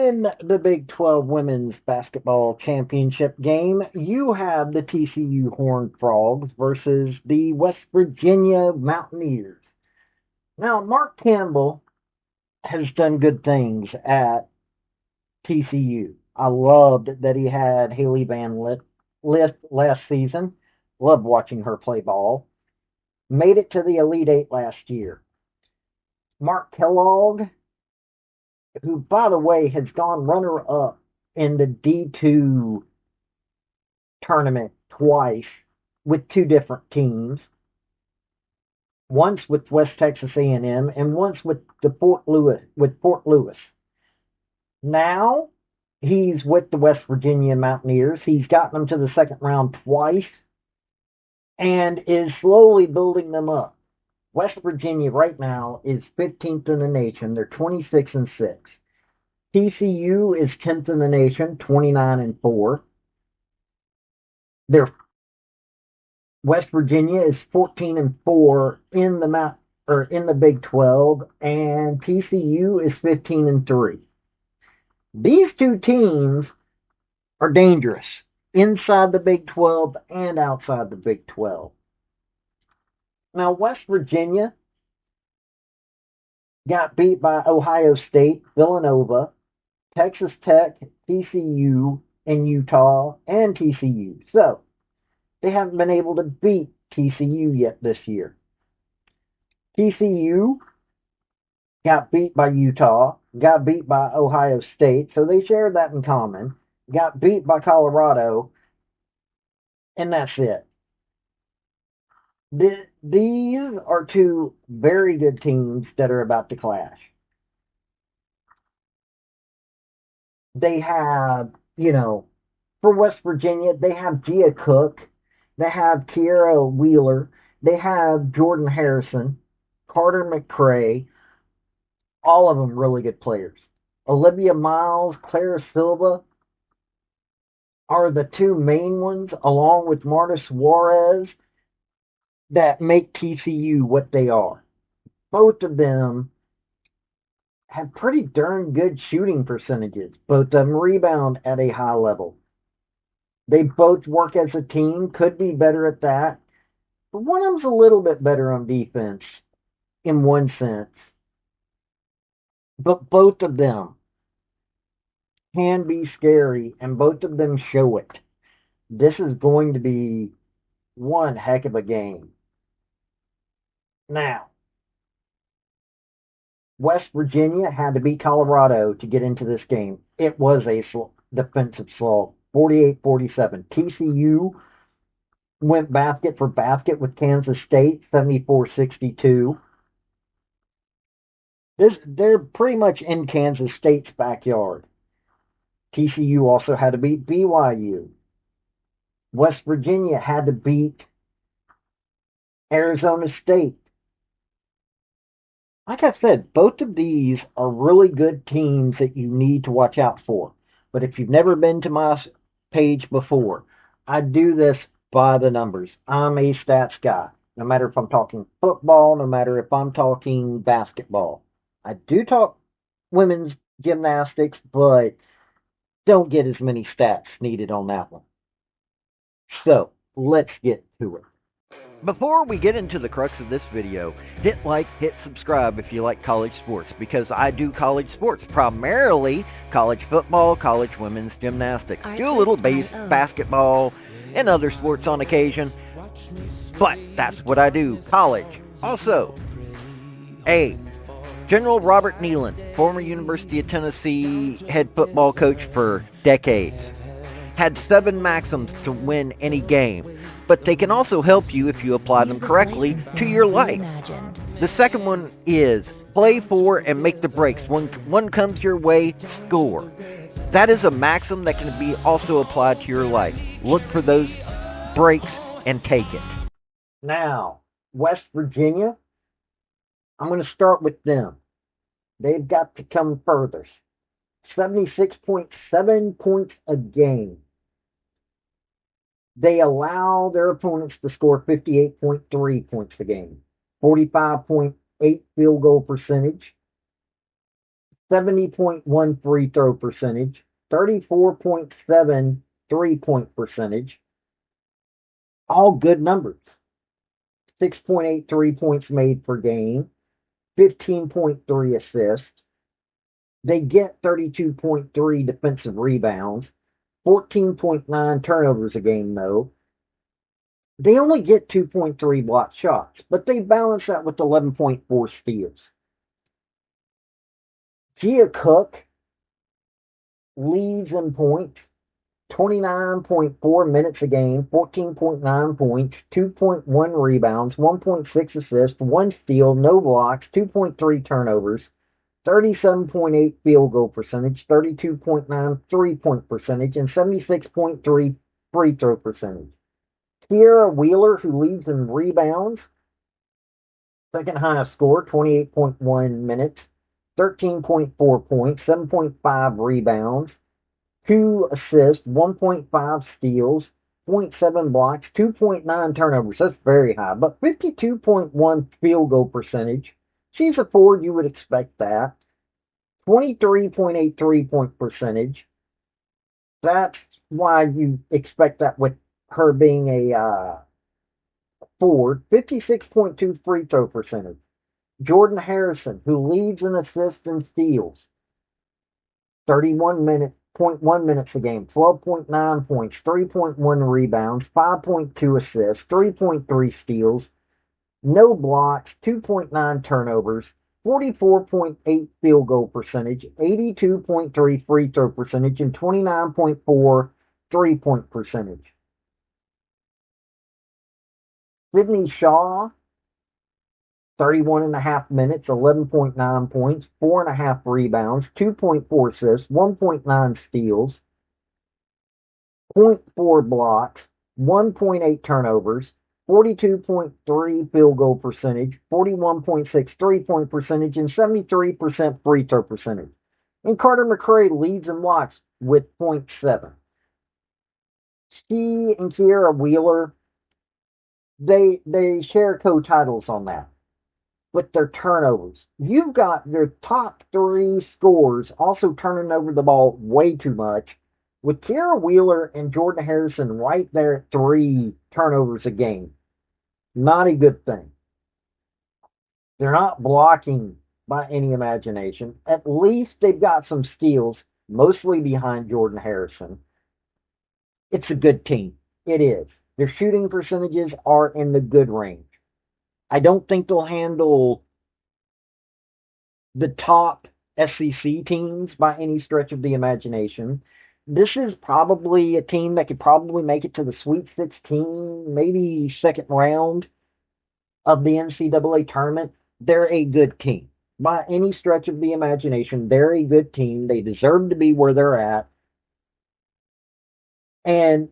In the Big 12 Women's Basketball Championship game, you have the TCU Horned Frogs versus the West Virginia Mountaineers. Now, Mark Campbell has done good things at TCU. I loved that he had Haley Van Lith last season. Loved watching her play ball. Made it to the Elite Eight last year. Mark Kellogg, who, by the way, has gone runner-up in the D2 tournament twice with two different teams. Once with West Texas A&M and once with Fort Lewis. Now he's with the West Virginia Mountaineers. He's gotten them to the second round twice and is slowly building them up. West Virginia right now is 15th in the nation. They're 26-6. TCU is 10th in the nation, 29-4. Their West Virginia is 14-4 in the Big 12, and TCU is 15-3. These two teams are dangerous inside the Big 12 and outside the Big 12. Now, West Virginia got beat by Ohio State, Villanova, Texas Tech, TCU, and Utah, and TCU. So, they haven't been able to beat TCU yet this year. TCU got beat by Utah, got beat by Ohio State, so they shared that in common. Got beat by Colorado, and that's it. These are two very good teams that are about to clash. They have, for West Virginia, they have Gia Cook, they have Kiera Wheeler, they have Jordan Harrison, Carter McCray, all of them really good players. Olivia Miles, Clara Silva are the two main ones, along with Marta Suarez, that make TCU what they are. Both of them have pretty darn good shooting percentages. Both of them rebound at a high level. They both work as a team, could be better at that. But one of them's a little bit better on defense in one sense. But both of them can be scary, and both of them show it. This is going to be one heck of a game. Now, West Virginia had to beat Colorado to get into this game. It was a defensive slog, 48-47. TCU went basket for basket with Kansas State, 74-62. They're pretty much in Kansas State's backyard. TCU also had to beat BYU. West Virginia had to beat Arizona State. Like I said, both of these are really good teams that you need to watch out for. But if you've never been to my page before, I do this by the numbers. I'm a stats guy. No matter if I'm talking football, no matter if I'm talking basketball. I do talk women's gymnastics, but don't get as many stats needed on that one. So, let's get to it. Before we get into the crux of this video, hit like, hit subscribe if you like college sports, because I do college sports, primarily college football, college women's gymnastics. Do a little basketball and other sports on occasion, but that's what I do, college. Also, General Robert Neyland, former University of Tennessee head football coach for decades, had 7 maxims to win any game, but they can also help you if you apply them correctly to your life. The second one is play for and make the breaks. When one comes your way, score. That is a maxim that can be also applied to your life. Look for those breaks and take it. Now, West Virginia, I'm going to start with them. They've got to come further. 76.7 points a game. They allow their opponents to score 58.3 points a game. 45.8 field goal percentage. 70.1 free throw percentage, 34.7 3-point percentage. All good numbers. 6.8 3-points made per game, 15.3 assists. They get 32.3 defensive rebounds, 14.9 turnovers a game, though. They only get 2.3 block shots, but they balance that with 11.4 steals. Gia Cook leads in points, 29.4 minutes a game, 14.9 points, 2.1 rebounds, 1.6 assists, 1 steal, no blocks, 2.3 turnovers, 37.8 field goal percentage, 32.9 3-point percentage, and 76.3 free throw percentage. Kiera Wheeler, who leads in rebounds, second highest score, 28.1 minutes, 13.4 points, 7.5 rebounds, 2 assists, 1.5 steals, 0.7 blocks, 2.9 turnovers. That's very high, but 52.1 field goal percentage. She's a forward, you would expect that. 23.8 3-point percentage. That's why you expect that with her being a forward. 56.2 free throw percentage. Jordan Harrison, who leads in assists and steals. 31.1 minutes a game, 12.9 points, 3.1 rebounds, 5.2 assists, 3.3 steals, no blocks, 2.9 turnovers, 44.8 field goal percentage, 82.3 free throw percentage, and 29.4 3-point percentage. Sydney Shaw, 31.5 minutes, 11.9 points, 4.5 rebounds, 2.4 assists, 1.9 steals, 0.4 blocks, 1.8 turnovers, 42.3 field goal percentage, 41.6 3-point percentage, and 73% free throw percentage. And Carter McRae leads in blocks with 0.7. She and Kiera Wheeler, they share co-titles on that with their turnovers. You've got their top 3 scorers also turning over the ball way too much, with Kiera Wheeler and Jordan Harrison right there at 3 turnovers a game. Not a good thing. They're not blocking by any imagination. At least they've got some steals, mostly behind Jordan Harrison. It's a good team. It is. Their shooting percentages are in the good range. I don't think they'll handle the top SEC teams by any stretch of the imagination. This is probably a team that could probably make it to the Sweet 16, maybe second round of the NCAA tournament. They're a good team. By any stretch of the imagination, they're a good team. They deserve to be where they're at. And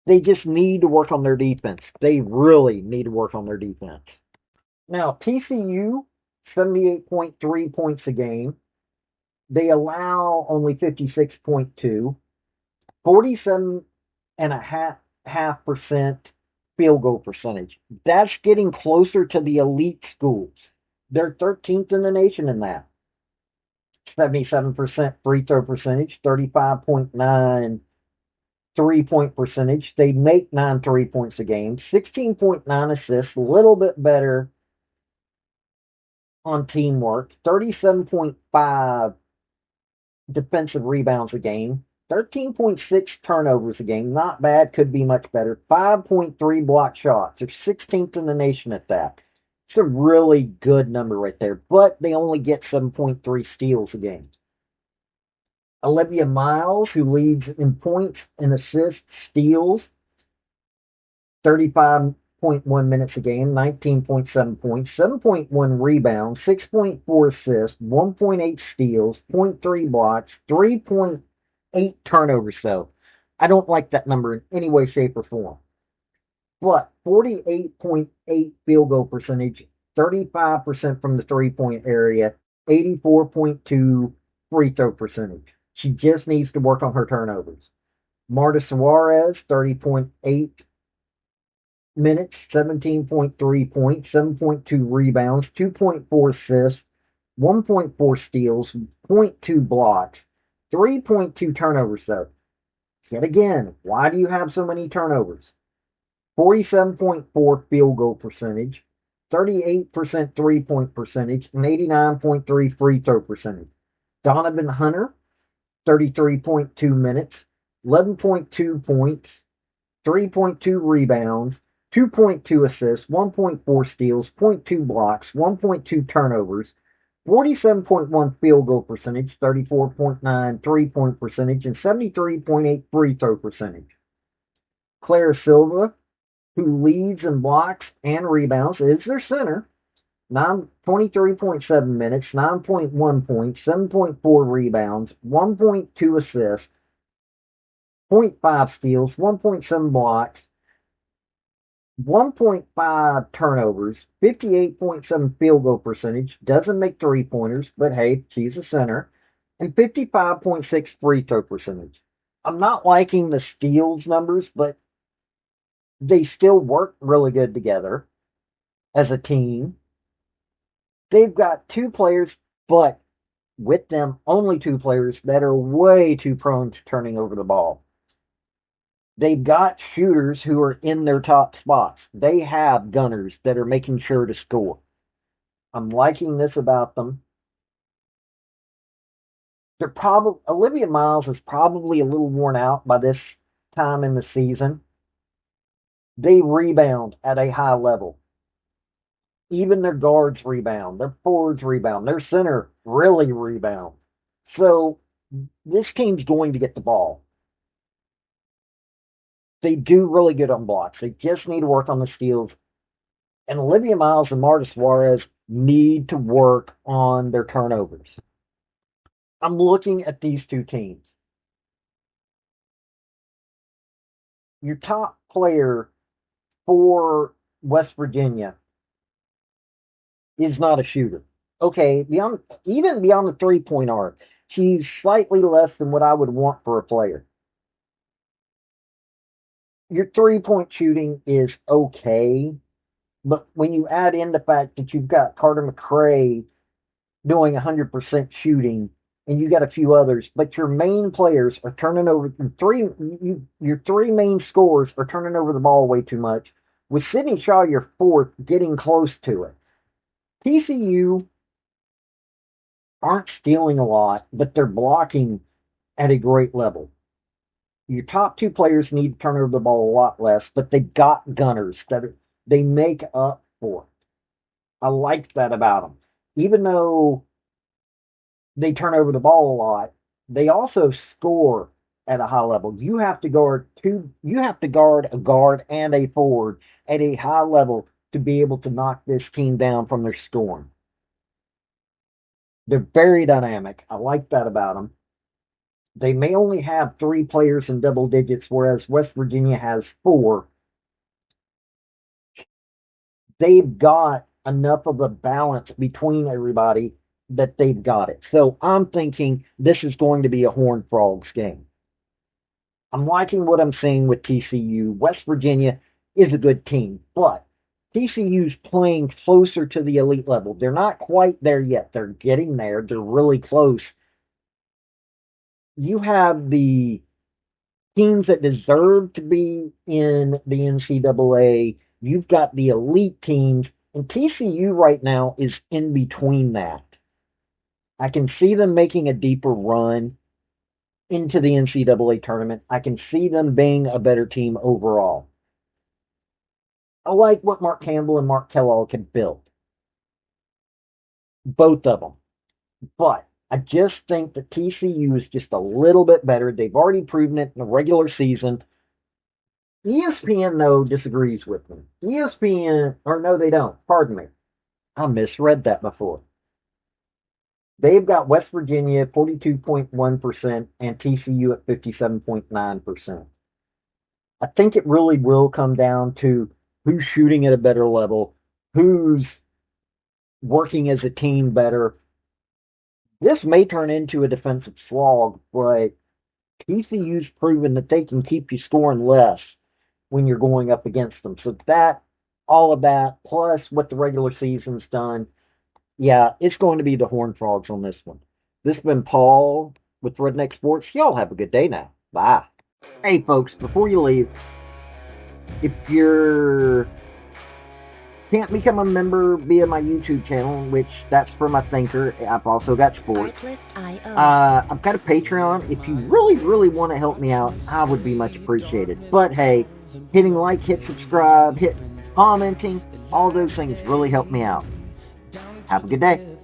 they just need to work on their defense. They really need to work on their defense. Now, TCU, 78.3 points a game. They allow only 56.2, 47.5% field goal percentage. That's getting closer to the elite schools. They're 13th in the nation in that. 77% free throw percentage, 35.9 3-point percentage. They make 9 3-points a game, 16.9 assists, a little bit better on teamwork, 37.5 defensive rebounds a game, 13.6 turnovers a game. Not bad, could be much better. 5.3 block shots. They're 16th in the nation at that. It's a really good number right there, but they only get 7.3 steals a game. Olivia Miles, who leads in points and assists, steals, 35.1 minutes a game, 19.7 points, 7.1 rebounds, 6.4 assists, 1.8 steals, 0.3 blocks, 3.8 turnovers, though. I don't like that number in any way, shape, or form. But 48.8 field goal percentage, 35% from the 3-point area, 84.2 free throw percentage. She just needs to work on her turnovers. Marta Suarez, 30.8 minutes, 17.3 points, 7.2 rebounds, 2.4 assists, 1.4 steals, 0.2 blocks, 3.2 turnovers, though. Yet again, why do you have so many turnovers? 47.4 field goal percentage, 38% 3-point percentage, and 89.3 free throw percentage. Donovan Hunter, 33.2 minutes, 11.2 points, 3.2 rebounds, 2.2 assists, 1.4 steals, zero point 0.2 blocks, 1.2 turnovers, 47.1 field goal percentage, 34.9 3-point percentage, and 73.8 free throw percentage. Claire Silva, who leads in blocks and rebounds, is their center. 23.7 minutes, 9.1 points, 7.4 rebounds, 1.2 assists, zero point 0.5 steals, 1.7 blocks, 1.5 turnovers, 58.7 field goal percentage, doesn't make three pointers, but hey, she's a center, and 55.6 free throw percentage. I'm not liking the steals numbers, but they still work really good together as a team. They've got two players, but with them, only two players that are way too prone to turning over the ball. They've got shooters who are in their top spots. They have gunners that are making sure to score. I'm liking this about them. They're probably Olivia Miles is probably a little worn out by this time in the season. They rebound at a high level. Even their guards rebound, their forwards rebound, their center really rebound. So this team's going to get the ball. They do really good on blocks. They just need to work on the steals. And Olivia Miles and Marta Suarez need to work on their turnovers. I'm looking at these two teams. Your top player for West Virginia is not a shooter. Okay, beyond the 3-point arc, she's slightly less than what I would want for a player. Your 3-point shooting is okay, but when you add in the fact that you've got Carter McRae doing 100% shooting, and you got a few others, but your main players are turning over your three main scorers are turning over the ball way too much. With Sydney Shaw, your fourth, getting close to it. TCU aren't stealing a lot, but they're blocking at a great level. Your top two players need to turn over the ball a lot less, but they've got gunners they make up for it. I like that about them. Even though they turn over the ball a lot, they also score at a high level. You have to guard a guard and a forward at a high level to be able to knock this team down from their scoring. They're very dynamic. I like that about them. They may only have three players in double digits, whereas West Virginia has four. They've got enough of a balance between everybody that they've got it. So I'm thinking this is going to be a Horned Frogs game. I'm liking what I'm seeing with TCU. West Virginia is a good team, but TCU's playing closer to the elite level. They're not quite there yet. They're getting there. They're really close. You have the teams that deserve to be in the NCAA. You've got the elite teams, and TCU right now is in between that. I can see them making a deeper run into the NCAA tournament. I can see them being a better team overall. I like what Mark Campbell and Mark Kellogg have built. Both of them. But I just think that TCU is just a little bit better. They've already proven it in the regular season. ESPN, though, disagrees with me. ESPN, or no, they don't. Pardon me. I misread that before. They've got West Virginia at 42.1% and TCU at 57.9%. I think it really will come down to who's shooting at a better level, who's working as a team better. This may turn into a defensive slog, but TCU's proven that they can keep you scoring less when you're going up against them. So all of that, plus what the regular season's done, yeah, it's going to be the Horned Frogs on this one. This has been Paul with Redneck Sports. Y'all have a good day now. Bye. Hey, folks, before you leave, if you're can't become a member via my YouTube channel, which that's for my thinker. I've also got sports. I've got a Patreon. If you really, really want to help me out, I would be much appreciated. But hey, hitting like, hit subscribe, hit commenting, all those things really help me out. Have a good day.